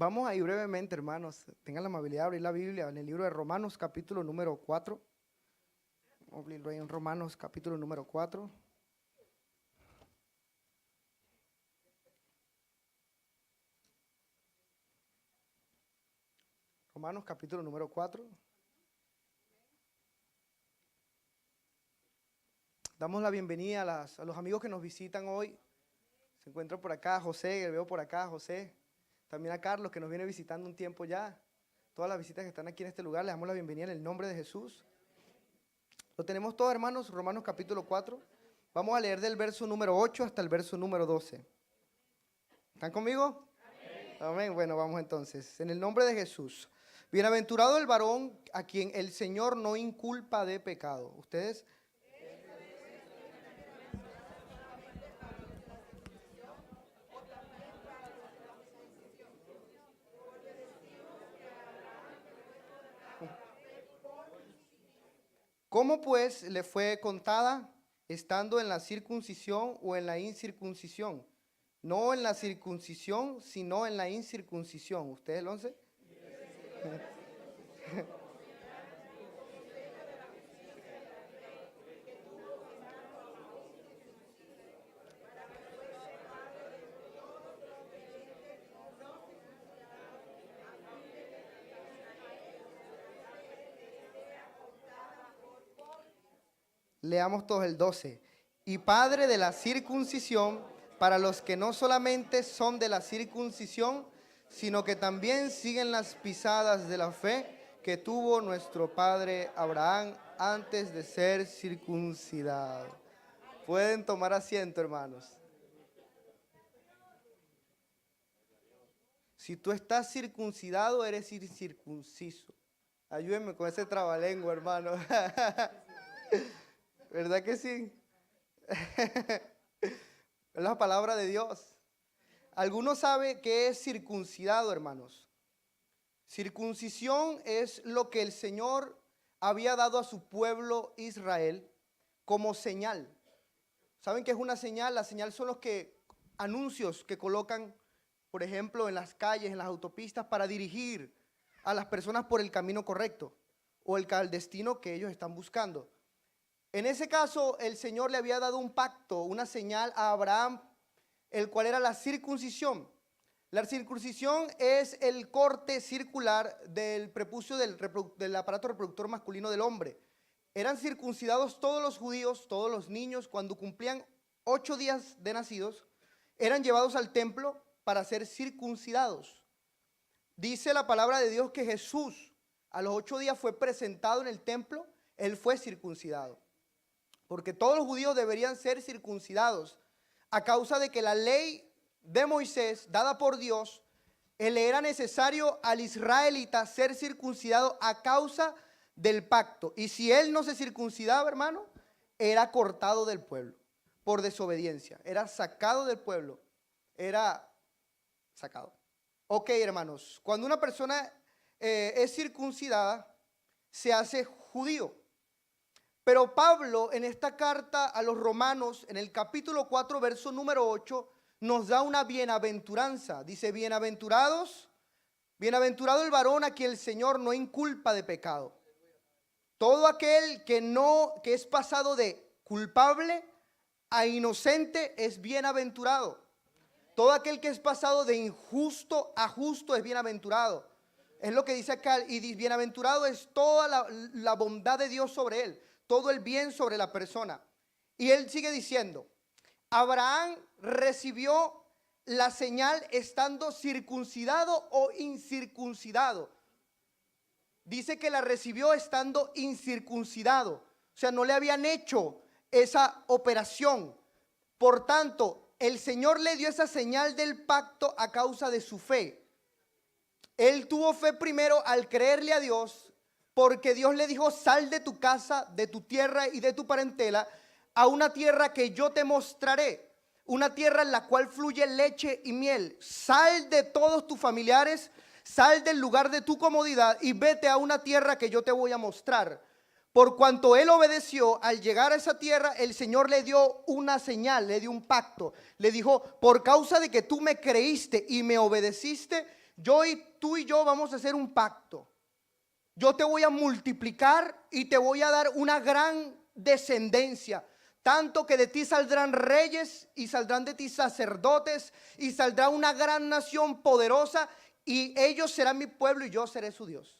Vamos a ir brevemente, hermanos. Tengan la amabilidad de abrir la Biblia en el libro de Romanos, capítulo número 4. Vamos a abrirlo ahí en Romanos, capítulo número 4. Romanos, capítulo número 4. Damos la bienvenida a los amigos que nos visitan hoy. Se encuentra por acá José, veo por acá José. También a Carlos, que nos viene visitando un tiempo ya. Todas las visitas que están aquí en este lugar, les damos la bienvenida en el nombre de Jesús. Lo tenemos todos, hermanos, Romanos capítulo 4. Vamos a leer del verso número 8 hasta el verso número 12. ¿Están conmigo? Amén. Amén. Bueno, vamos entonces. En el nombre de Jesús. Bienaventurado el varón a quien el Señor no inculpa de pecado. ¿Ustedes? ¿Cómo pues le fue contada estando en la circuncisión o en la incircuncisión? No en la circuncisión, sino en la incircuncisión. ¿Ustedes el 11? Leamos todos el 12. Y padre de la circuncisión, para los que no solamente son de la circuncisión, sino que también siguen las pisadas de la fe que tuvo nuestro padre Abraham antes de ser circuncidado. Pueden tomar asiento, hermanos. Si tú estás circuncidado, eres incircunciso. Ayúdenme con ese trabalengua, hermano. ¿Verdad que sí? Es la palabra de Dios. ¿Alguno sabe qué es circuncidado, hermanos? Circuncisión es lo que el Señor había dado a su pueblo Israel como señal. ¿Saben qué es una señal? La señal son los anuncios que colocan, por ejemplo, en las calles, en las autopistas, para dirigir a las personas por el camino correcto o al destino que ellos están buscando. En ese caso, el Señor le había dado un pacto, una señal a Abraham, el cual era la circuncisión. La circuncisión es el corte circular del prepucio del aparato reproductor masculino del hombre. Eran circuncidados todos los judíos, todos los niños, cuando cumplían 8 días de nacidos, eran llevados al templo para ser circuncidados. Dice la palabra de Dios que Jesús a los 8 días fue presentado en el templo, él fue circuncidado. Porque todos los judíos deberían ser circuncidados a causa de que la ley de Moisés, dada por Dios, le era necesario al israelita ser circuncidado a causa del pacto. Y si él no se circuncidaba, hermano, era cortado del pueblo por desobediencia. Era sacado del pueblo. Era sacado. Ok, hermanos, cuando una persona es circuncidada, se hace judío. Pero Pablo en esta carta a los romanos, en el capítulo 4, verso número 8, nos da una bienaventuranza. Dice, bienaventurado el varón a quien el Señor no inculpa de pecado. Todo aquel que es pasado de culpable a inocente es bienaventurado. Todo aquel que es pasado de injusto a justo es bienaventurado. Es lo que dice acá, y bienaventurado es toda la bondad de Dios sobre él. Todo el bien sobre la persona. Y él sigue diciendo, Abraham recibió la señal estando circuncidado o incircuncidado. Dice que la recibió estando incircuncidado. O sea, no le habían hecho esa operación. Por tanto, el Señor le dio esa señal del pacto a causa de su fe. Él tuvo fe primero al creerle a Dios, porque Dios le dijo, sal de tu casa, de tu tierra y de tu parentela a una tierra que yo te mostraré, una tierra en la cual fluye leche y miel. Sal de todos tus familiares, sal del lugar de tu comodidad y vete a una tierra que yo te voy a mostrar. Por cuanto él obedeció, al llegar a esa tierra, el Señor le dio una señal, le dio un pacto. Le dijo, por causa de que tú me creíste y me obedeciste, tú y yo vamos a hacer un pacto. Yo te voy a multiplicar y te voy a dar una gran descendencia. Tanto que de ti saldrán reyes y saldrán de ti sacerdotes y saldrá una gran nación poderosa y ellos serán mi pueblo y yo seré su Dios.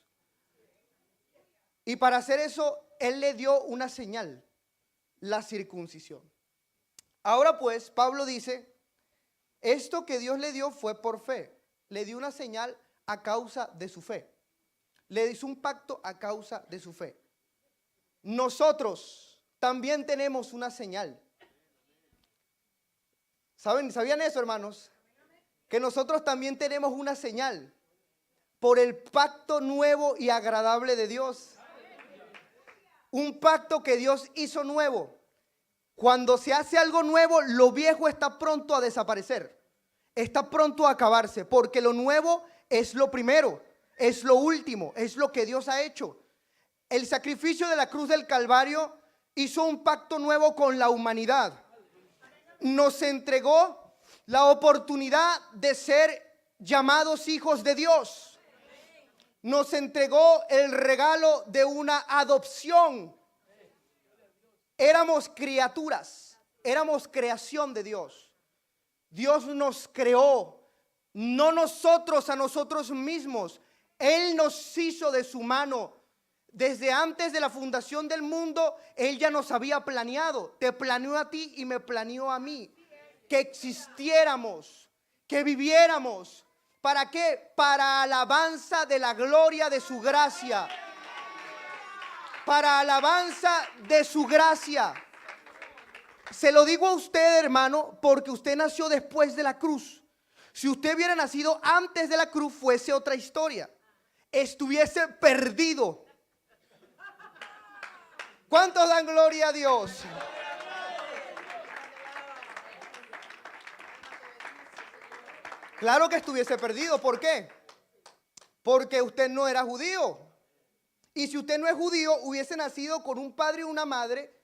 Y para hacer eso, Él le dio una señal, la circuncisión. Ahora pues, Pablo dice, esto que Dios le dio fue por fe. Le dio una señal a causa de su fe. Le hizo un pacto a causa de su fe. Nosotros también tenemos una señal. ¿Sabían eso, hermanos? Que nosotros también tenemos una señal por el pacto nuevo y agradable de Dios. Un pacto que Dios hizo nuevo. Cuando se hace algo nuevo, lo viejo está pronto a desaparecer. Está pronto a acabarse, porque lo nuevo es lo primero, es lo último, es lo que Dios ha hecho. El sacrificio de la cruz del Calvario hizo un pacto nuevo con la humanidad. Nos entregó la oportunidad de ser llamados hijos de Dios. Nos entregó el regalo de una adopción. Éramos criaturas, éramos creación de Dios. Dios nos creó, no nosotros a nosotros mismos. Él nos hizo de su mano. Desde antes de la fundación del mundo, Él ya nos había planeado. Te planeó a ti y me planeó a mí. Que existiéramos, que viviéramos. ¿Para qué? Para alabanza de la gloria de su gracia. Para alabanza de su gracia. Se lo digo a usted, hermano, porque usted nació después de la cruz. Si usted hubiera nacido antes de la cruz, fuese otra historia. Estuviese perdido. ¿Cuántos dan gloria a Dios? Claro que estuviese perdido. ¿Por qué? Porque usted no era judío. Y si usted no es judío, hubiese nacido con un padre y una madre,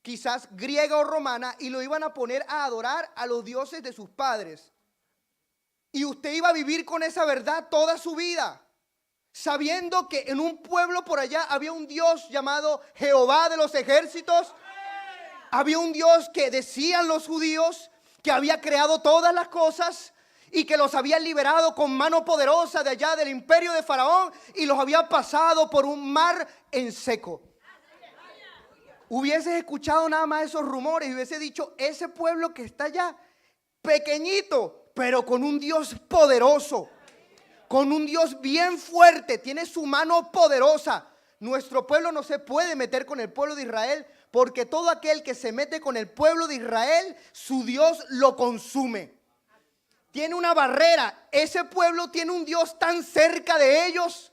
quizás griega o romana, y lo iban a poner a adorar a los dioses de sus padres. Y usted iba a vivir con esa verdad toda su vida, sabiendo que en un pueblo por allá había un Dios llamado Jehová de los ejércitos. Había un Dios que decían los judíos que había creado todas las cosas y que los había liberado con mano poderosa de allá del imperio de Faraón y los había pasado por un mar en seco. Hubieses escuchado nada más esos rumores y hubiese dicho, ese pueblo que está allá, pequeñito, pero con un Dios poderoso, con un Dios bien fuerte, tiene su mano poderosa. Nuestro pueblo no se puede meter con el pueblo de Israel, porque todo aquel que se mete con el pueblo de Israel, su Dios lo consume. Tiene una barrera. Ese pueblo tiene un Dios tan cerca de ellos.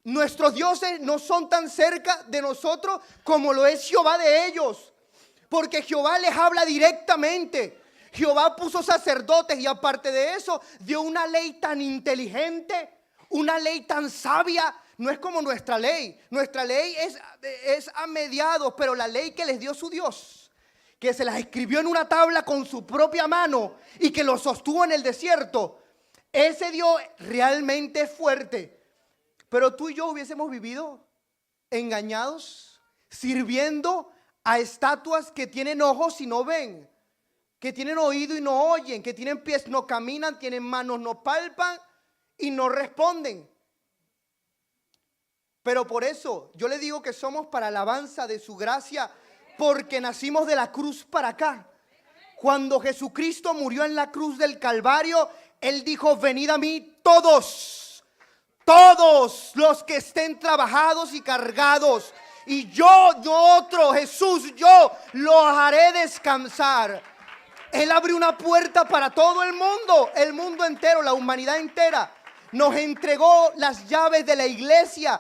Nuestros dioses no son tan cerca de nosotros como lo es Jehová de ellos, porque Jehová les habla directamente. Jehová puso sacerdotes y aparte de eso dio una ley tan inteligente, una ley tan sabia. No es como nuestra ley. Nuestra ley es a mediados, pero la ley que les dio su Dios, que se las escribió en una tabla con su propia mano y que lo sostuvo en el desierto, ese Dios realmente es fuerte. Pero tú y yo hubiésemos vivido engañados, sirviendo a estatuas que tienen ojos y no ven, que tienen oído y no oyen, que tienen pies no caminan, tienen manos no palpan y no responden. Pero por eso yo le digo que somos para alabanza de su gracia, porque nacimos de la cruz para acá. Cuando Jesucristo murió en la cruz del Calvario, Él dijo, venid a mí todos los que estén trabajados y cargados, y yo, Jesús, yo los haré descansar. Él abrió una puerta para todo el mundo entero, la humanidad entera. Nos entregó las llaves de la iglesia.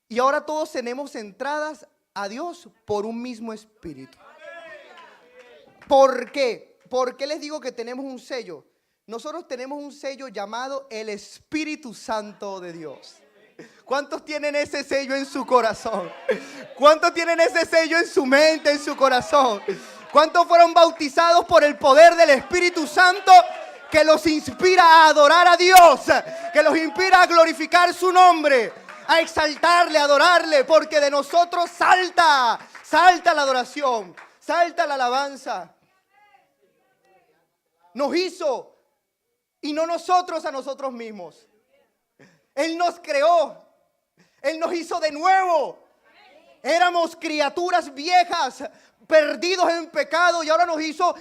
Y ahora todos tenemos entradas a Dios por un mismo espíritu. ¿Por qué? ¿Por qué les digo que tenemos un sello? Nosotros tenemos un sello llamado el Espíritu Santo de Dios. ¿Cuántos tienen ese sello en su corazón? ¿Cuántos tienen ese sello en su mente, en su corazón? ¿Cuántos fueron bautizados por el poder del Espíritu Santo que los inspira a adorar a Dios, que los inspira a glorificar su nombre, a exaltarle, a adorarle, porque de nosotros salta la adoración, salta la alabanza. Nos hizo y no nosotros a nosotros mismos. Él nos creó, Él nos hizo de nuevo. Éramos criaturas viejas, perdidos en pecado, y ahora nos hizo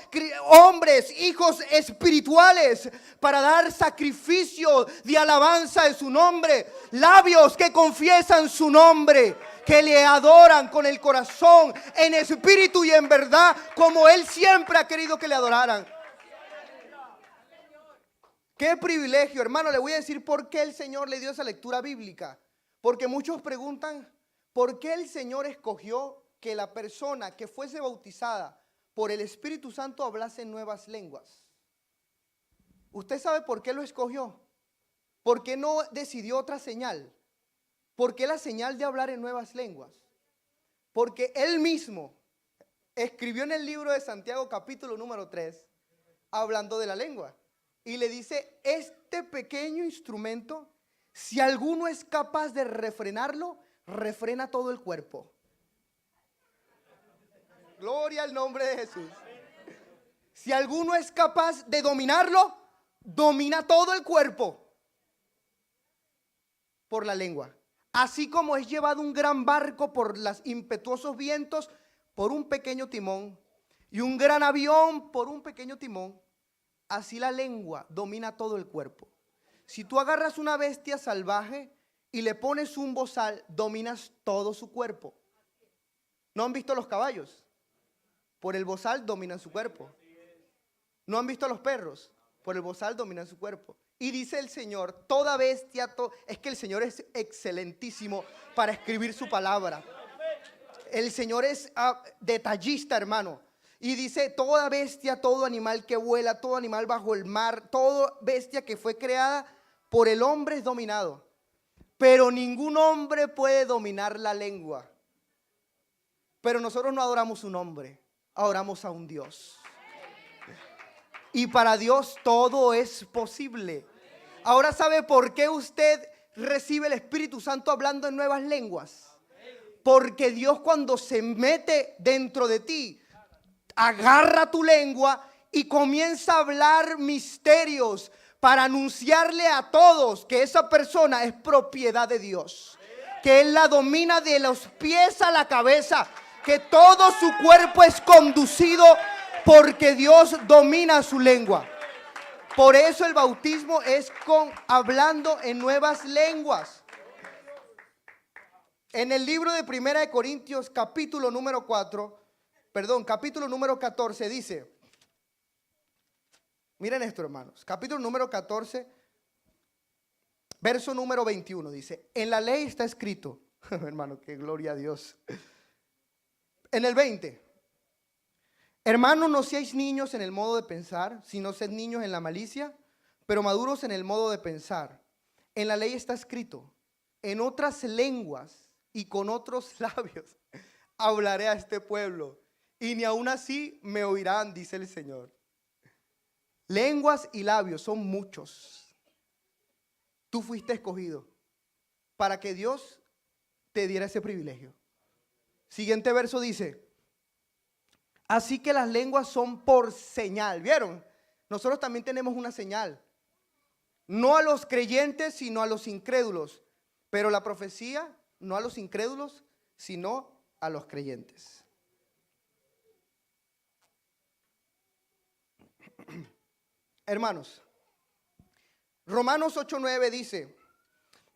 hombres, hijos espirituales, para dar sacrificio de alabanza de su nombre. Labios que confiesan su nombre, que le adoran con el corazón, en espíritu y en verdad, como Él siempre ha querido que le adoraran. Qué privilegio, hermano. Le voy a decir por qué el Señor le dio esa lectura bíblica. Porque muchos preguntan, ¿por qué el Señor escogió que la persona que fuese bautizada por el Espíritu Santo hablase en nuevas lenguas? ¿Usted sabe por qué lo escogió? ¿Por qué no decidió otra señal? ¿Por qué la señal de hablar en nuevas lenguas? Porque Él mismo escribió en el libro de Santiago capítulo número 3, hablando de la lengua. Y le dice, este pequeño instrumento, si alguno es capaz de refrenarlo, refrena todo el cuerpo. Gloria al nombre de Jesús. Si alguno es capaz de dominarlo, domina todo el cuerpo por la lengua. Así como es llevado un gran barco por los impetuosos vientos por un pequeño timón, y un gran avión por un pequeño timón, así la lengua domina todo el cuerpo. Si tú agarras una bestia salvaje y le pones un bozal, dominas todo su cuerpo. ¿No han visto los caballos? Por el bozal dominan su cuerpo. ¿No han visto los perros? Por el bozal dominan su cuerpo. Y dice el Señor, toda bestia, es que el Señor es excelentísimo para escribir su palabra. El Señor es detallista, hermano. Y dice, toda bestia, todo animal que vuela, todo animal bajo el mar, toda bestia que fue creada por el hombre es dominado. Pero ningún hombre puede dominar la lengua. Pero nosotros no adoramos un hombre, adoramos a un Dios. Y para Dios todo es posible. Ahora, ¿sabe por qué usted recibe el Espíritu Santo hablando en nuevas lenguas? Porque Dios, cuando se mete dentro de ti, agarra tu lengua y comienza a hablar misterios para anunciarle a todos que esa persona es propiedad de Dios, que Él la domina de los pies a la cabeza, que todo su cuerpo es conducido porque Dios domina su lengua. Por eso el bautismo es hablando en nuevas lenguas. En el libro de 1 Corintios capítulo número 14 dice, miren esto, hermanos, capítulo número 14, verso número 21 dice, en la ley está escrito, hermano, que gloria a Dios. En el 20, hermanos, no seáis niños en el modo de pensar, sino sed niños en la malicia, pero maduros en el modo de pensar. En la ley está escrito, en otras lenguas y con otros labios hablaré a este pueblo, y ni aún así me oirán, dice el Señor. Lenguas y labios son muchos. Tú fuiste escogido para que Dios te diera ese privilegio. Siguiente verso dice, así que las lenguas son por señal. ¿Vieron? Nosotros también tenemos una señal. No a los creyentes, sino a los incrédulos. Pero la profecía, no a los incrédulos, sino a los creyentes. Hermanos, Romanos 8:9 dice,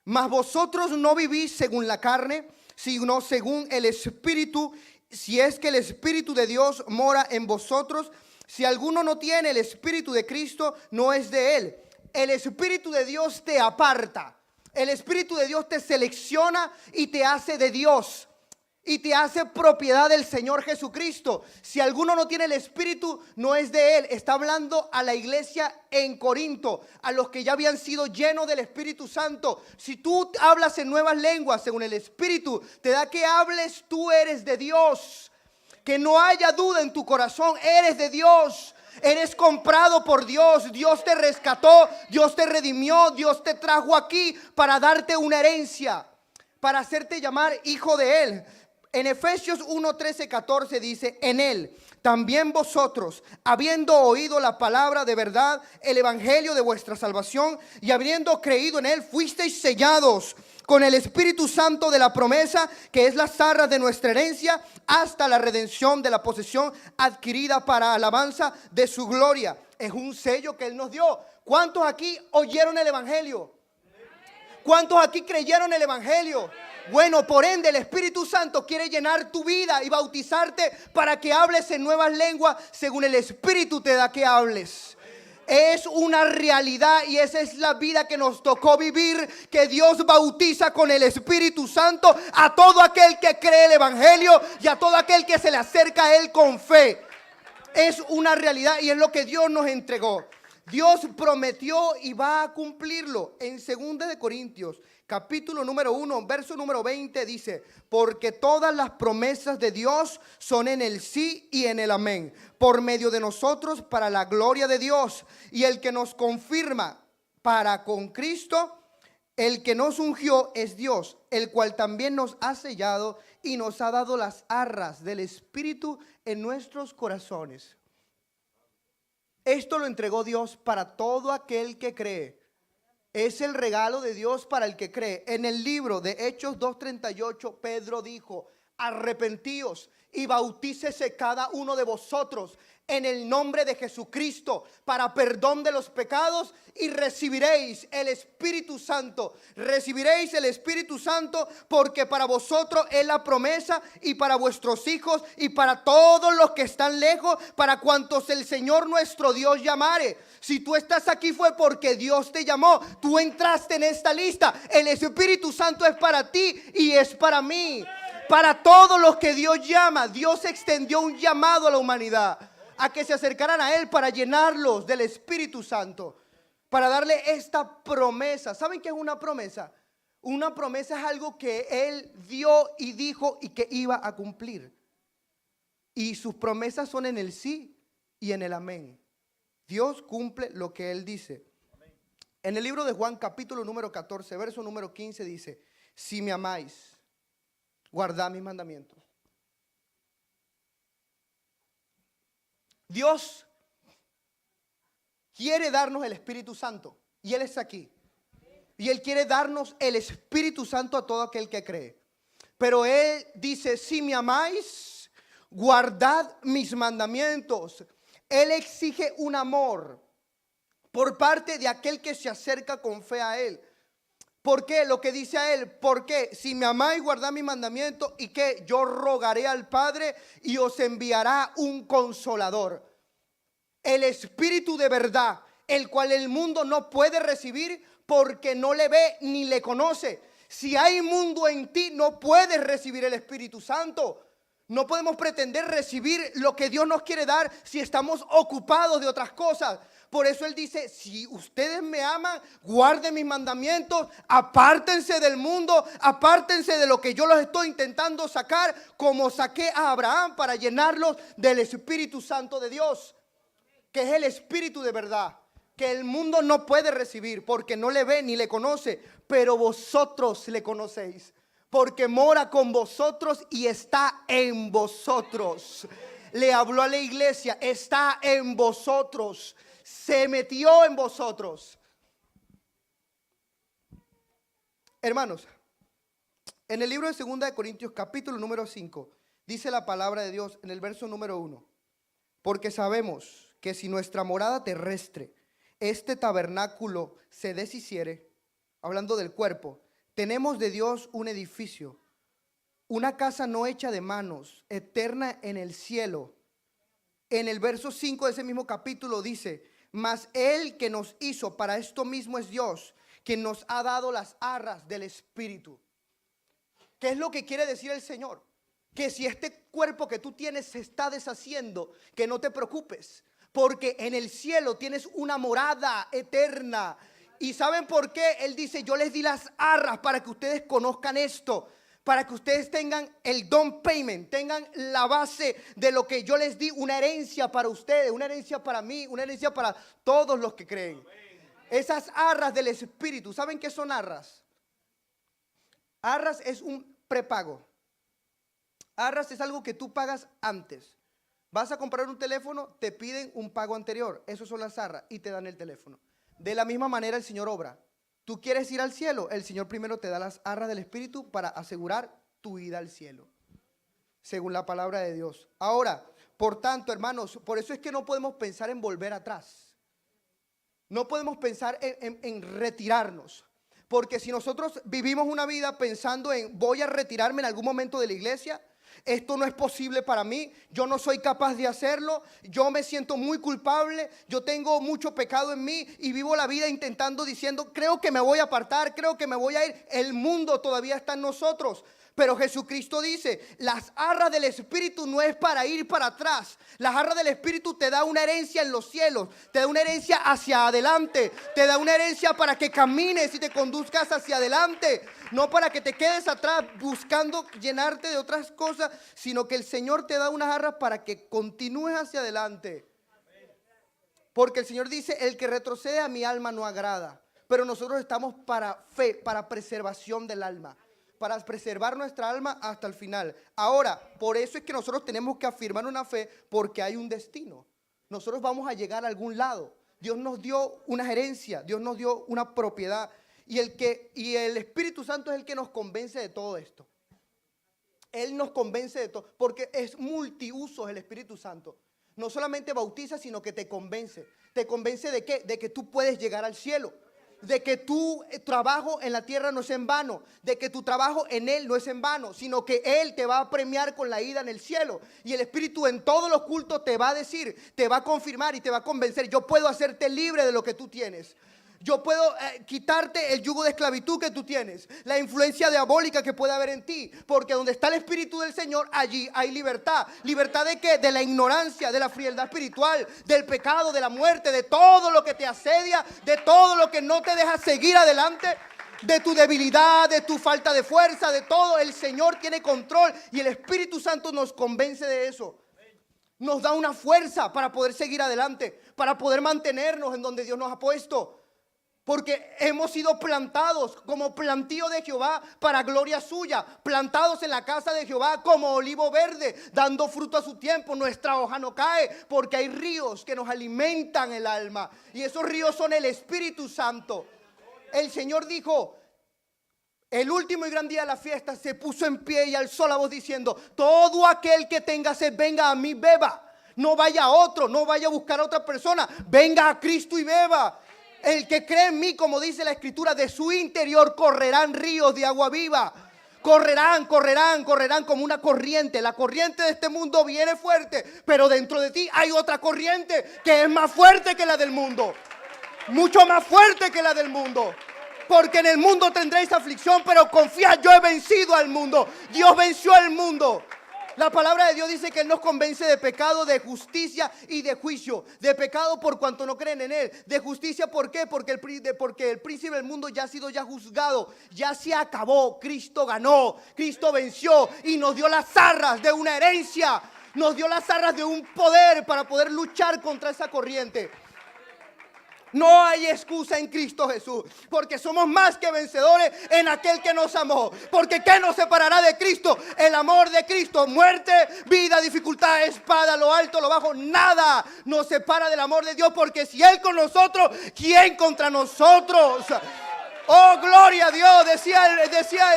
mas vosotros no vivís según la carne, sino según el Espíritu, si es que el Espíritu de Dios mora en vosotros. Si alguno no tiene el Espíritu de Cristo, no es de él. El Espíritu de Dios te aparta. El Espíritu de Dios te selecciona y te hace de Dios. Y te hace propiedad del Señor Jesucristo. Si alguno no tiene el Espíritu, no es de él. Está hablando a la iglesia en Corinto, a los que ya habían sido llenos del Espíritu Santo. Si tú hablas en nuevas lenguas, según el Espíritu te da que hables, tú eres de Dios. Que no haya duda en tu corazón, eres de Dios. Eres comprado por Dios. Dios te rescató, Dios te redimió, Dios te trajo aquí para darte una herencia, para hacerte llamar hijo de Él. En Efesios 1, 13, 14 dice: en Él también vosotros, habiendo oído la palabra de verdad, el evangelio de vuestra salvación, y habiendo creído en Él, fuisteis sellados con el Espíritu Santo de la promesa, que es las arras de nuestra herencia, hasta la redención de la posesión adquirida para alabanza de su gloria. Es un sello que Él nos dio. ¿Cuántos aquí oyeron el evangelio? ¿Cuántos aquí creyeron el evangelio? Bueno, por ende el Espíritu Santo quiere llenar tu vida y bautizarte para que hables en nuevas lenguas según el Espíritu te da que hables. Es una realidad y esa es la vida que nos tocó vivir, que Dios bautiza con el Espíritu Santo a todo aquel que cree el evangelio y a todo aquel que se le acerca a Él con fe. Es una realidad y es lo que Dios nos entregó. Dios prometió y va a cumplirlo. En 2 de Corintios, capítulo número 1, verso número 20 dice: porque todas las promesas de Dios son en el sí y en el amén, por medio de nosotros para la gloria de Dios. Y el que nos confirma para con Cristo, el que nos ungió es Dios, el cual también nos ha sellado y nos ha dado las arras del Espíritu en nuestros corazones. Esto lo entregó Dios para todo aquel que cree. Es el regalo de Dios para el que cree. En el libro de Hechos 2:38, Pedro dijo: arrepentíos y bautícese cada uno de vosotros en el nombre de Jesucristo para perdón de los pecados y recibiréis el Espíritu Santo. Recibiréis el Espíritu Santo, porque para vosotros es la promesa, y para vuestros hijos y para todos los que están lejos, para cuantos el Señor nuestro Dios llamare. Si tú estás aquí fue porque Dios te llamó. Tú entraste en esta lista. El Espíritu Santo es para ti y es para mí. Para todos los que Dios llama. Dios extendió un llamado a la humanidad a que se acercaran a Él para llenarlos del Espíritu Santo, para darle esta promesa. ¿Saben qué es una promesa? Una promesa es algo que Él dio y dijo y que iba a cumplir. Y sus promesas son en el sí y en el amén. Dios cumple lo que Él dice. En el libro de Juan, capítulo número 14, verso número 15 dice: si me amáis, guardad mis mandamientos. Dios quiere darnos el Espíritu Santo y Él está aquí. Y Él quiere darnos el Espíritu Santo a todo aquel que cree. Pero Él dice: si me amáis, guardad mis mandamientos. Él exige un amor por parte de aquel que se acerca con fe a Él. ¿Por qué? Lo que dice a Él: porque si me amáis, guardad mis mandamientos, y que yo rogaré al Padre y os enviará un consolador, el Espíritu de verdad, el cual el mundo no puede recibir porque no le ve ni le conoce. Si hay mundo en ti, no puedes recibir el Espíritu Santo. No podemos pretender recibir lo que Dios nos quiere dar si estamos ocupados de otras cosas. Por eso Él dice: si ustedes me aman, guarden mis mandamientos, apártense del mundo, apártense de lo que yo los estoy intentando sacar, como saqué a Abraham para llenarlos del Espíritu Santo de Dios, que es el Espíritu de verdad, que el mundo no puede recibir porque no le ve ni le conoce, pero vosotros le conocéis, porque mora con vosotros y está en vosotros. Le habló a la iglesia: está en vosotros. Se metió en vosotros. Hermanos, en el libro de 2 de Corintios, capítulo número 5, dice la palabra de Dios en el verso número 1: porque sabemos que si nuestra morada terrestre, este tabernáculo, se deshiciere, hablando del cuerpo, tenemos de Dios un edificio, una casa no hecha de manos, eterna en el cielo. En el verso 5 de ese mismo capítulo dice: mas Él que nos hizo para esto mismo es Dios, quien nos ha dado las arras del Espíritu. ¿Qué es lo que quiere decir el Señor? Que si este cuerpo que tú tienes se está deshaciendo, que no te preocupes, porque en el cielo tienes una morada eterna. ¿Y saben por qué? Él dice: yo les di las arras para que ustedes conozcan esto, para que ustedes tengan el down payment, tengan la base de lo que yo les di, una herencia para ustedes, una herencia para mí, una herencia para todos los que creen. Esas arras del Espíritu, ¿saben qué son arras? Arras es un prepago. Arras es algo que tú pagas antes. Vas a comprar un teléfono, te piden un pago anterior. Esos son las arras y te dan el teléfono. De la misma manera el Señor obra. Tú quieres ir al cielo, el Señor primero te da las arras del Espíritu para asegurar tu ida al cielo, según la palabra de Dios. Ahora, por tanto, hermanos, por eso es que no podemos pensar en volver atrás. No podemos pensar en retirarnos. Porque si nosotros vivimos una vida pensando en voy a retirarme en algún momento de la iglesia, esto no es posible para mí, yo no soy capaz de hacerlo, yo me siento muy culpable, yo tengo mucho pecado en mí y vivo la vida intentando diciendo, creo que me voy a apartar, creo que me voy a ir, el mundo todavía está en nosotros. Pero Jesucristo dice, las arras del Espíritu no es para ir para atrás. Las arras del Espíritu te da una herencia en los cielos, te da una herencia hacia adelante, te da una herencia para que camines y te conduzcas hacia adelante. No para que te quedes atrás buscando llenarte de otras cosas, sino que el Señor te da unas arras para que continúes hacia adelante. Porque el Señor dice, el que retrocede a mi alma no agrada. Pero nosotros estamos para fe, para preservación del alma, para preservar nuestra alma hasta el final. Ahora, por eso es que nosotros tenemos que afirmar una fe, porque hay un destino. Nosotros vamos a llegar a algún lado. Dios nos dio una herencia, Dios nos dio una propiedad. Y el Espíritu Santo es el que nos convence de todo esto. Él nos convence de todo, porque es multiusos el Espíritu Santo. No solamente bautiza, sino que te convence. ¿Te convence de qué? De que tú puedes llegar al cielo. De que tu trabajo en la tierra no es en vano, de que tu trabajo en Él no es en vano, sino que Él te va a premiar con la ida en el cielo. Y el Espíritu en todos los cultos te va a decir, te va a confirmar y te va a convencer. Yo puedo hacerte libre de lo que tú tienes. Yo puedo quitarte el yugo de esclavitud que tú tienes, la influencia diabólica que puede haber en ti, porque donde está el Espíritu del Señor, allí hay libertad. ¿Libertad de qué? De la ignorancia, de la frialdad espiritual, del pecado, de la muerte, de todo lo que te asedia, de todo lo que no te deja seguir adelante, de tu debilidad, de tu falta de fuerza, de todo. El Señor tiene control y el Espíritu Santo nos convence de eso. Nos da una fuerza para poder seguir adelante, para poder mantenernos en donde Dios nos ha puesto. Porque hemos sido plantados como plantío de Jehová para gloria suya, plantados en la casa de Jehová como olivo verde, dando fruto a su tiempo. Nuestra hoja no cae porque hay ríos que nos alimentan el alma, y esos ríos son el Espíritu Santo. El Señor dijo, el último y gran día de la fiesta, se puso en pie y alzó la voz diciendo, todo aquel que tenga sed, venga a mí, beba. No vaya a otro, no vaya a buscar a otra persona, venga a Cristo y beba. El que cree en mí, como dice la Escritura, de su interior correrán ríos de agua viva. Correrán como una corriente. La corriente de este mundo viene fuerte, pero dentro de ti hay otra corriente que es más fuerte que la del mundo. Mucho más fuerte que la del mundo. Porque en el mundo tendréis aflicción, pero confiad, yo he vencido al mundo. Dios venció al mundo. La palabra de Dios dice que Él nos convence de pecado, de justicia y de juicio. De pecado por cuanto no creen en Él. De justicia, ¿por qué? Porque el príncipe del mundo ya ha sido juzgado. Ya se acabó. Cristo ganó. Cristo venció y nos dio las arras de una herencia. Nos dio las arras de un poder para poder luchar contra esa corriente. No hay excusa en Cristo Jesús, porque somos más que vencedores en aquel que nos amó. Porque ¿qué nos separará de Cristo? El amor de Cristo. Muerte, vida, dificultad, espada, lo alto, lo bajo. Nada nos separa del amor de Dios, porque si Él con nosotros, ¿quién contra nosotros? Oh, gloria a Dios, decía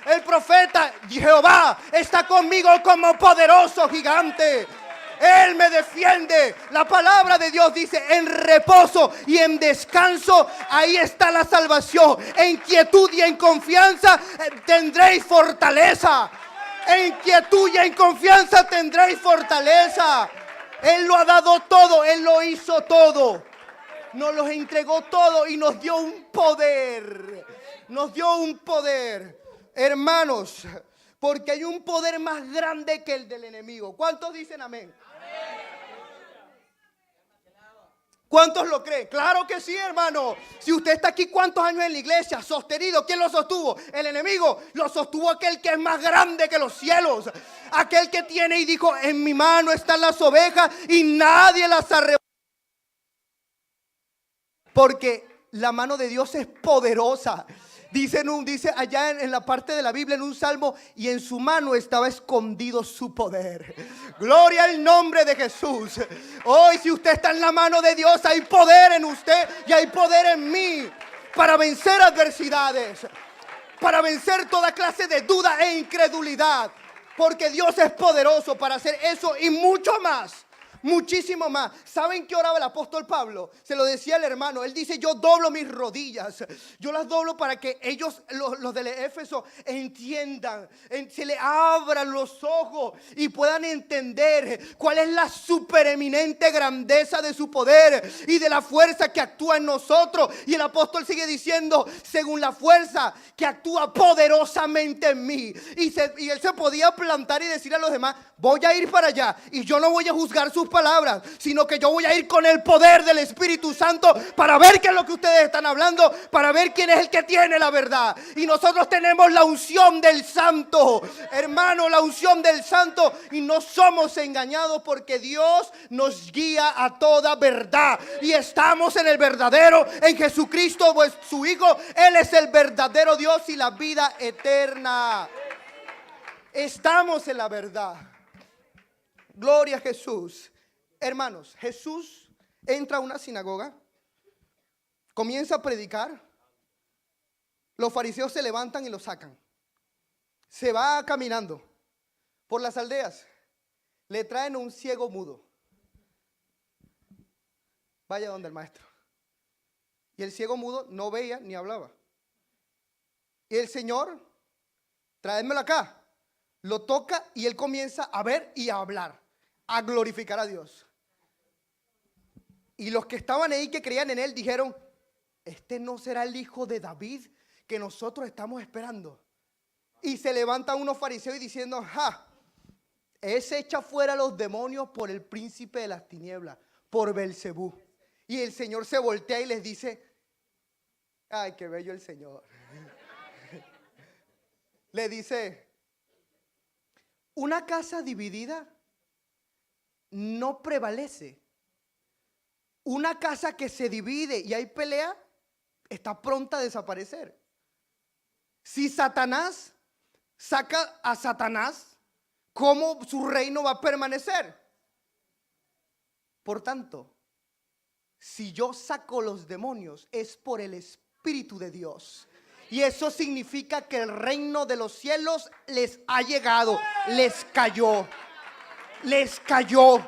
el profeta, Jehová está conmigo como poderoso gigante. Él me defiende. La palabra de Dios dice, en reposo y en descanso, ahí está la salvación. En quietud y en confianza tendréis fortaleza. En quietud y en confianza tendréis fortaleza. Él lo ha dado todo, Él lo hizo todo. Nos los entregó todo y nos dio un poder. Nos dio un poder. Hermanos, porque hay un poder más grande que el del enemigo. ¿Cuántos dicen amén? ¿Cuántos lo creen? Claro que sí, hermano. Si usted está aquí, ¿cuántos años en la iglesia? Sostenido. ¿Quién lo sostuvo? El enemigo. Lo sostuvo aquel que es más grande que los cielos. Aquel que tiene y dijo, en mi mano están las ovejas y nadie las arrebató. Porque la mano de Dios es poderosa. Dice allá en la parte de la Biblia, en un salmo, y en su mano estaba escondido su poder. Gloria al nombre de Jesús. Hoy, si usted está en la mano de Dios, hay poder en usted y hay poder en mí para vencer adversidades, para vencer toda clase de duda e incredulidad. Porque Dios es poderoso para hacer eso y mucho más. Muchísimo más. ¿Saben qué oraba el apóstol Pablo? Se lo decía al hermano. Él dice, yo doblo mis rodillas. Yo las doblo para que ellos, los del Éfeso, entiendan. Se le abran los ojos y puedan entender cuál es la supereminente grandeza de su poder y de la fuerza que actúa en nosotros. Y el apóstol sigue diciendo, según la fuerza que actúa poderosamente en mí. Y él se podía plantar y decir a los demás, voy a ir para allá y yo no voy a juzgar sus palabras, sino que yo voy a ir con el poder del Espíritu Santo para ver qué es lo que ustedes están hablando, para ver quién es el que tiene la verdad. Y nosotros tenemos la unción del Santo, hermano, la unción del Santo, y no somos engañados porque Dios nos guía a toda verdad y estamos en el verdadero, en Jesucristo, pues su Hijo. Él es el verdadero Dios y la vida eterna. Estamos en la verdad. Gloria a Jesús. Hermanos, Jesús entra a una sinagoga, comienza a predicar, los fariseos se levantan y lo sacan. Se va caminando por las aldeas, le traen un ciego mudo. Vaya donde el maestro. Y el ciego mudo no veía ni hablaba. Y el Señor, tráemelo acá. Lo toca y él comienza a ver y a hablar, a glorificar a Dios. Y los que estaban ahí, que creían en él, dijeron, este no será el hijo de David que nosotros estamos esperando. Y se levantan unos fariseos y diciendo, ese echa fuera a los demonios por el príncipe de las tinieblas, por Belcebú. Y el Señor se voltea y les dice, ay, qué bello el Señor. Le dice, una casa dividida no prevalece. Una casa que se divide y hay pelea está pronta a desaparecer. Si Satanás saca a Satanás, ¿cómo su reino va a permanecer? Por tanto, si yo saco los demonios es por el Espíritu de Dios. Y eso significa que el reino de los cielos les ha llegado, les cayó, les cayó.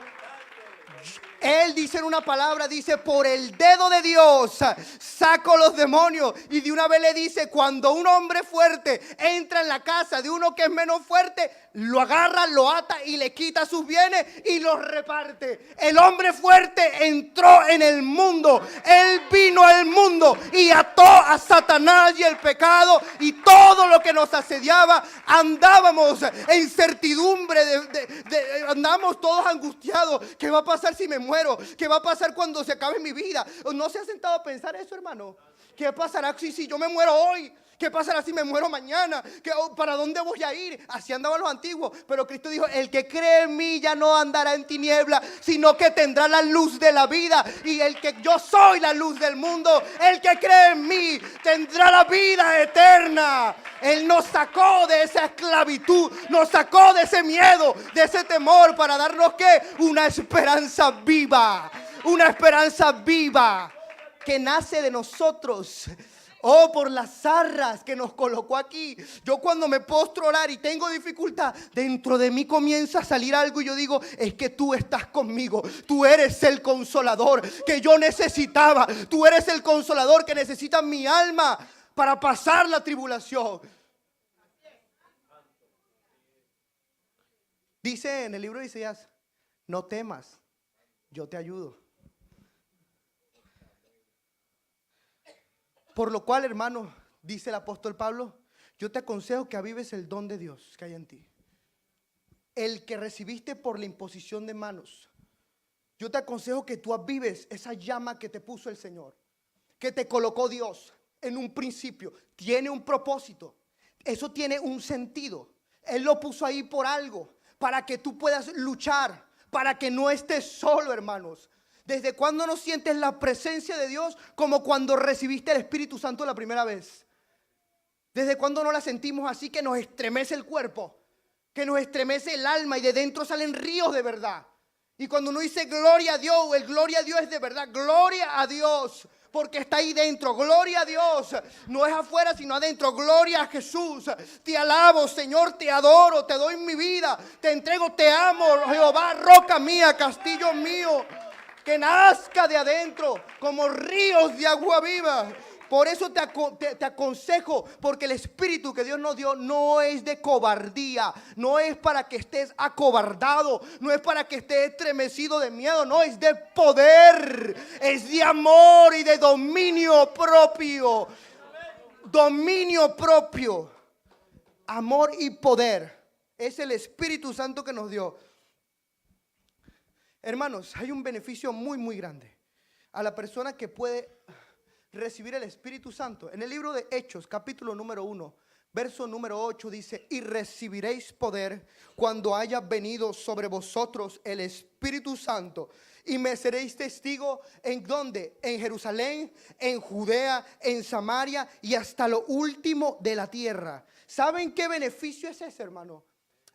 Él dice en una palabra, dice, por el dedo de Dios saco los demonios. Y de una vez le dice, cuando un hombre fuerte entra en la casa de uno que es menos fuerte, lo agarra, lo ata y le quita sus bienes y los reparte. El hombre fuerte entró en el mundo. Él vino al mundo y ató a Satanás y el pecado y todo lo que nos asediaba. Andábamos en certidumbre, andamos todos angustiados. ¿Qué va a pasar si me muero? ¿Qué va a pasar cuando se acabe mi vida? ¿No se ha sentado a pensar eso, hermano? ¿Qué pasará si yo me muero hoy? ¿Qué pasará si me muero mañana? ¿Para dónde voy a ir? Así andaban los antiguos. Pero Cristo dijo, el que cree en mí ya no andará en tiniebla, sino que tendrá la luz de la vida. Y el que yo soy la luz del mundo, el que cree en mí tendrá la vida eterna. Él nos sacó de esa esclavitud, nos sacó de ese miedo, de ese temor, para darnos ¿qué? Una esperanza viva. Una esperanza viva que nace de nosotros. Oh, por las zarras que nos colocó aquí. Yo cuando me postro a orar y tengo dificultad, dentro de mí comienza a salir algo y yo digo, es que tú estás conmigo. Tú eres el consolador que yo necesitaba. Tú eres el consolador que necesita mi alma para pasar la tribulación. Dice en el libro de Isaías, no temas, yo te ayudo. Por lo cual, hermano, dice el apóstol Pablo, yo te aconsejo que avives el don de Dios que hay en ti. El que recibiste por la imposición de manos. Yo te aconsejo que tú avives esa llama que te puso el Señor, que te colocó Dios en un principio. Tiene un propósito. Eso tiene un sentido. Él lo puso ahí por algo, para que tú puedas luchar, para que no estés solo, hermanos. ¿Desde cuándo no sientes la presencia de Dios como cuando recibiste el Espíritu Santo la primera vez? ¿Desde cuándo no la sentimos así, que nos estremece el cuerpo, que nos estremece el alma y de dentro salen ríos de verdad? Y cuando uno dice gloria a Dios, el gloria a Dios es de verdad, gloria a Dios, porque está ahí dentro. Gloria a Dios, no es afuera sino adentro. Gloria a Jesús. Te alabo, Señor, te adoro, te doy mi vida, te entrego, te amo, Jehová, roca mía, castillo mío. Que nazca de adentro como ríos de agua viva. Por eso te aconsejo, porque el espíritu que Dios nos dio no es de cobardía, no es para que estés acobardado, no es para que estés estremecido de miedo, no, es de poder, es de amor y de dominio propio. Dominio propio, amor y poder. Es el Espíritu Santo que nos dio. Hermanos, hay un beneficio muy, muy grande a la persona que puede recibir el Espíritu Santo. En el libro de Hechos, capítulo número 1, verso número 8 dice: y recibiréis poder cuando haya venido sobre vosotros el Espíritu Santo, y me seréis testigo. ¿En dónde? En Jerusalén, en Judea, en Samaria y hasta lo último de la tierra. ¿Saben qué beneficio es ese, hermano?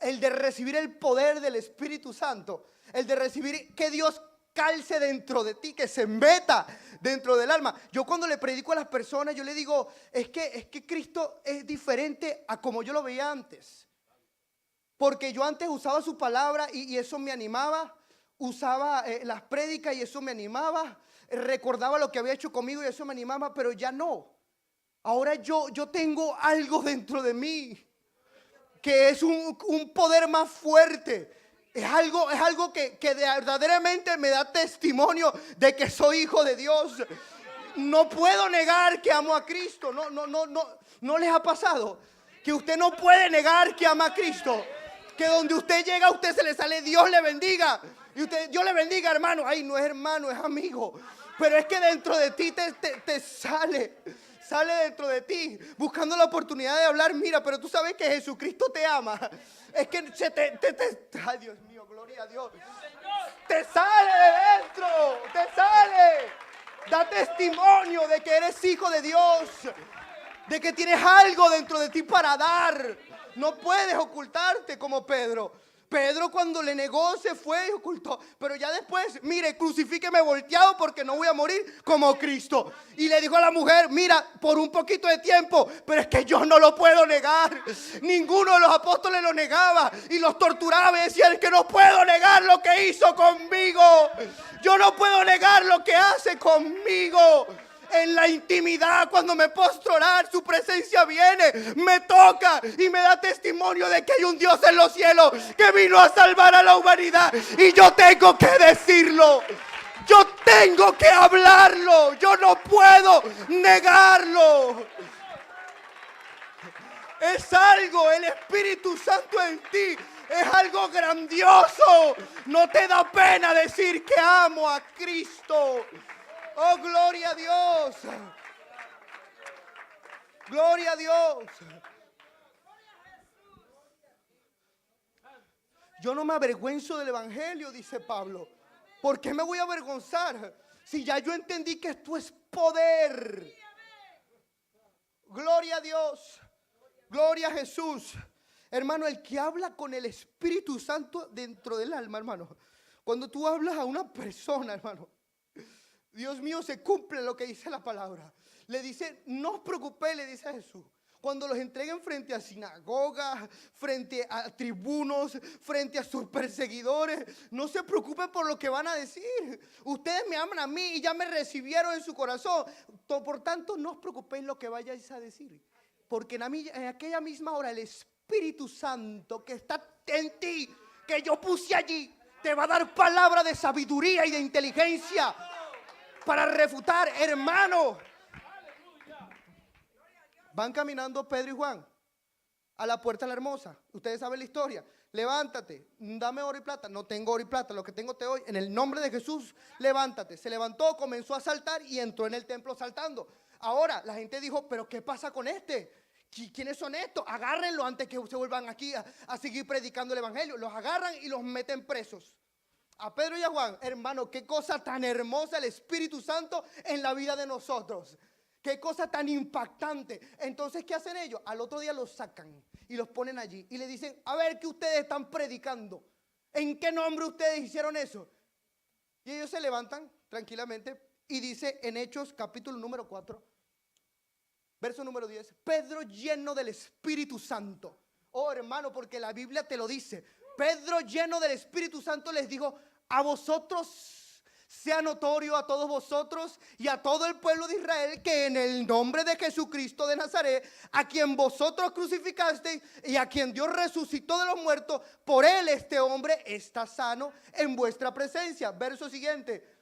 El de recibir el poder del Espíritu Santo. El de recibir que Dios calce dentro de ti, que se meta dentro del alma. Yo cuando le predico a las personas, yo le digo, es que Cristo es diferente a como yo lo veía antes. Porque yo antes usaba su palabra y eso me animaba. Usaba las prédicas y eso me animaba. Recordaba lo que había hecho conmigo y eso me animaba, pero ya no. Ahora yo tengo algo dentro de mí que es un poder más fuerte. Es algo que verdaderamente me da testimonio de que soy hijo de Dios. No puedo negar que amo a Cristo. No les ha pasado que usted no puede negar que ama a Cristo. Que donde usted llega, a usted se le sale Dios le bendiga. Y usted, Dios le bendiga, hermano. Ay, no es hermano, es amigo. Pero es que dentro de ti te sale dentro de ti, buscando la oportunidad de hablar. Mira, pero tú sabes que Jesucristo te ama. Es que ay, Dios mío, gloria a Dios. Te sale de dentro, te sale. Da testimonio de que eres hijo de Dios, de que tienes algo dentro de ti para dar. No puedes ocultarte como Pedro. Pedro cuando le negó se fue y ocultó. Pero ya después, mire, crucifíqueme volteado porque no voy a morir como Cristo. Y le dijo a la mujer, mira, por un poquito de tiempo, pero es que yo no lo puedo negar. Ninguno de los apóstoles lo negaba y los torturaba y decía, es que no puedo negar lo que hizo conmigo. Yo no puedo negar lo que hace conmigo. En la intimidad, cuando me postro a orar, su presencia viene, me toca y me da testimonio de que hay un Dios en los cielos que vino a salvar a la humanidad. Y yo tengo que decirlo, yo tengo que hablarlo, yo no puedo negarlo. Es algo, el Espíritu Santo en ti es algo grandioso. No te da pena decir que amo a Cristo. Oh, gloria a Dios. Gloria a Dios. Yo no me avergüenzo del evangelio, dice Pablo. ¿Por qué me voy a avergonzar? Si ya yo entendí que esto es poder. Gloria a Dios. Gloria a Jesús. Hermano, el que habla con el Espíritu Santo dentro del alma, hermano. Cuando tú hablas a una persona, hermano, Dios mío, se cumple lo que dice la palabra. Le dice, no os preocupéis, le dice a Jesús. Cuando los entreguen frente a sinagogas, frente a tribunos, frente a sus perseguidores, no se preocupen por lo que van a decir. Ustedes me aman a mí y ya me recibieron en su corazón. Por tanto, no os preocupéis lo que vayáis a decir. Porque en aquella misma hora el Espíritu Santo que está en ti, que yo puse allí, te va a dar palabra de sabiduría y de inteligencia para refutar, hermano. Van caminando Pedro y Juan a la puerta de la hermosa. Ustedes saben la historia. Levántate, dame oro y plata. No tengo oro y plata, lo que tengo te doy. En el nombre de Jesús, levántate. Se levantó, comenzó a saltar y entró en el templo saltando. Ahora la gente dijo, pero ¿qué pasa con este? ¿Quiénes son estos? Agárrenlo antes que se vuelvan aquí a seguir predicando el evangelio. Los agarran y los meten presos. A Pedro y a Juan, hermano, qué cosa tan hermosa el Espíritu Santo en la vida de nosotros. Qué cosa tan impactante. Entonces, ¿qué hacen ellos? Al otro día los sacan y los ponen allí y le dicen, a ver, ¿qué ustedes están predicando? ¿En qué nombre ustedes hicieron eso? Y ellos se levantan tranquilamente y dice en Hechos capítulo número 4, verso número 10, Pedro lleno del Espíritu Santo. Oh, hermano, porque la Biblia te lo dice. Pedro lleno del Espíritu Santo les dijo, a vosotros sea notorio, a todos vosotros y a todo el pueblo de Israel, que en el nombre de Jesucristo de Nazaret, a quien vosotros crucificasteis y a quien Dios resucitó de los muertos, por él este hombre está sano en vuestra presencia. Verso siguiente.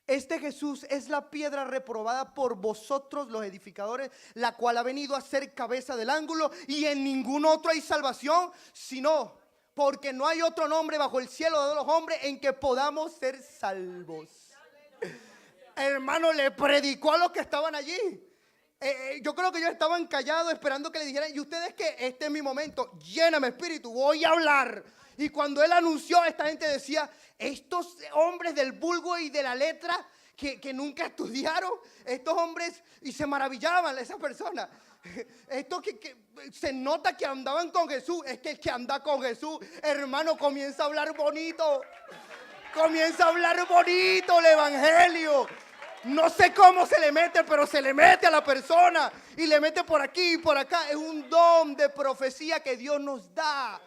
Este Jesús es la piedra reprobada por vosotros los edificadores, la cual ha venido a ser cabeza del ángulo, y en ningún otro hay salvación, sino porque no hay otro nombre bajo el cielo de los hombres en que podamos ser salvos. Hermano, le predicó a los que estaban allí. Yo creo que ellos estaban callados esperando que le dijeran, y ustedes que este es mi momento, lléname espíritu, voy a hablar. Y cuando él anunció, esta gente decía, estos hombres del vulgo y de la letra que nunca estudiaron, estos hombres, y se maravillaban esas personas. Esto que se nota que andaban con Jesús. Es que el que anda con Jesús, hermano, comienza a hablar bonito. Comienza a hablar bonito el evangelio. No sé cómo se le mete, pero se le mete a la persona y le mete por aquí y por acá. Es un don de profecía que Dios nos da.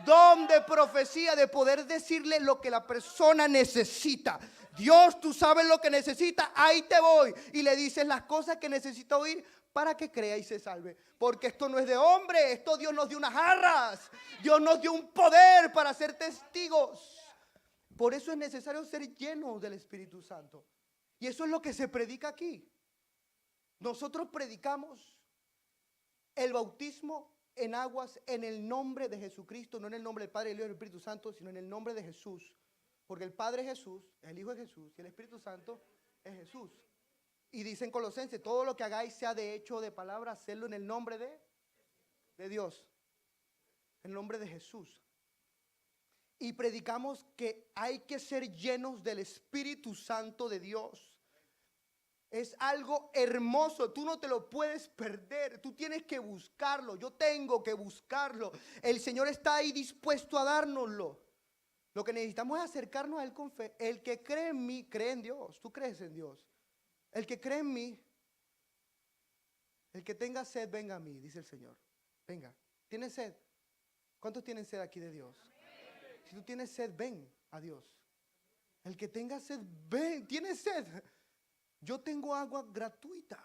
Don de profecía, de poder decirle lo que la persona necesita. Dios, tú sabes lo que necesita, ahí te voy. Y le dices las cosas que necesita oír para que crea y se salve. Porque esto no es de hombre, esto Dios nos dio unas jarras. Dios nos dio un poder para ser testigos. Por eso es necesario ser llenos del Espíritu Santo. Y eso es lo que se predica aquí. Nosotros predicamos el bautismo en aguas en el nombre de Jesucristo, no en el nombre del Padre, del Hijo y del Espíritu Santo, sino en el nombre de Jesús. Porque el Padre es Jesús, el Hijo es Jesús y el Espíritu Santo es Jesús. Y dicen Colosenses, todo lo que hagáis sea de hecho o de palabra, hacerlo en el nombre de Dios, en el nombre de Jesús. Y predicamos que hay que ser llenos del Espíritu Santo de Dios. Es algo hermoso, tú no te lo puedes perder, tú tienes que buscarlo, yo tengo que buscarlo. El Señor está ahí dispuesto a dárnoslo. Lo que necesitamos es acercarnos a Él con fe. El que cree en mí, cree en Dios, tú crees en Dios. El que cree en mí, el que tenga sed, venga a mí, dice el Señor. Venga, ¿tienes sed? ¿Cuántos tienen sed aquí de Dios? Si tú tienes sed, ven a Dios. El que tenga sed, ven, ¿tienes sed? Yo tengo agua gratuita.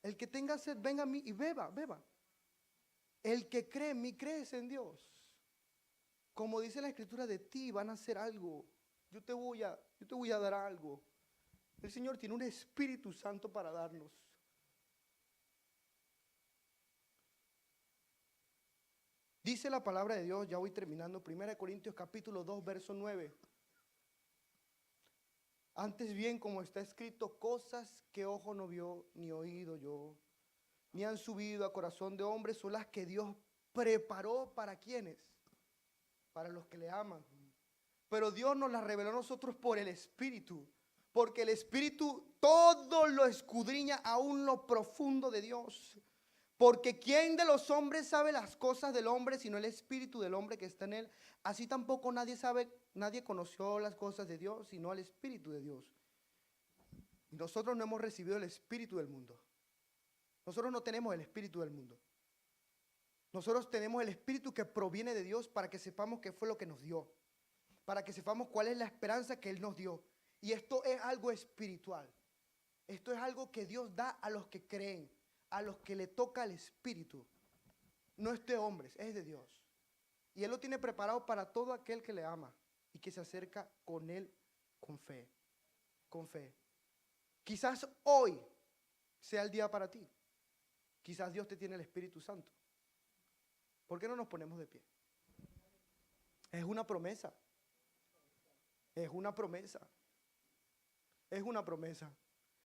El que tenga sed, venga a mí y beba, beba. El que cree en mí, crees en Dios. Como dice la Escritura, de ti van a hacer algo. Yo te voy a dar algo. El Señor tiene un Espíritu Santo para darnos. Dice la palabra de Dios, ya voy terminando, 1 Corintios capítulo 2, verso 9. Antes bien, como está escrito, cosas que ojo no vio, ni oído yo, ni han subido a corazón de hombre, son las que Dios preparó para quienes, para los que le aman. Pero Dios nos las reveló a nosotros por el Espíritu, porque el Espíritu todo lo escudriña aún lo profundo de Dios. Porque ¿quién de los hombres sabe las cosas del hombre sino el Espíritu del hombre que está en él? Así tampoco nadie conoció las cosas de Dios sino el Espíritu de Dios. Y nosotros no hemos recibido el Espíritu del mundo. Nosotros no tenemos el Espíritu del mundo. Nosotros tenemos el Espíritu que proviene de Dios para que sepamos qué fue lo que nos dio. Para que sepamos cuál es la esperanza que Él nos dio. Y esto es algo espiritual. Esto es algo que Dios da a los que creen, a los que le toca el Espíritu. No es de hombres, es de Dios. Y Él lo tiene preparado para todo aquel que le ama y que se acerca con Él con fe. Con fe. Quizás hoy sea el día para ti. Quizás Dios te tiene el Espíritu Santo. ¿Por qué no nos ponemos de pie? Es una promesa. Es una promesa. Es una promesa.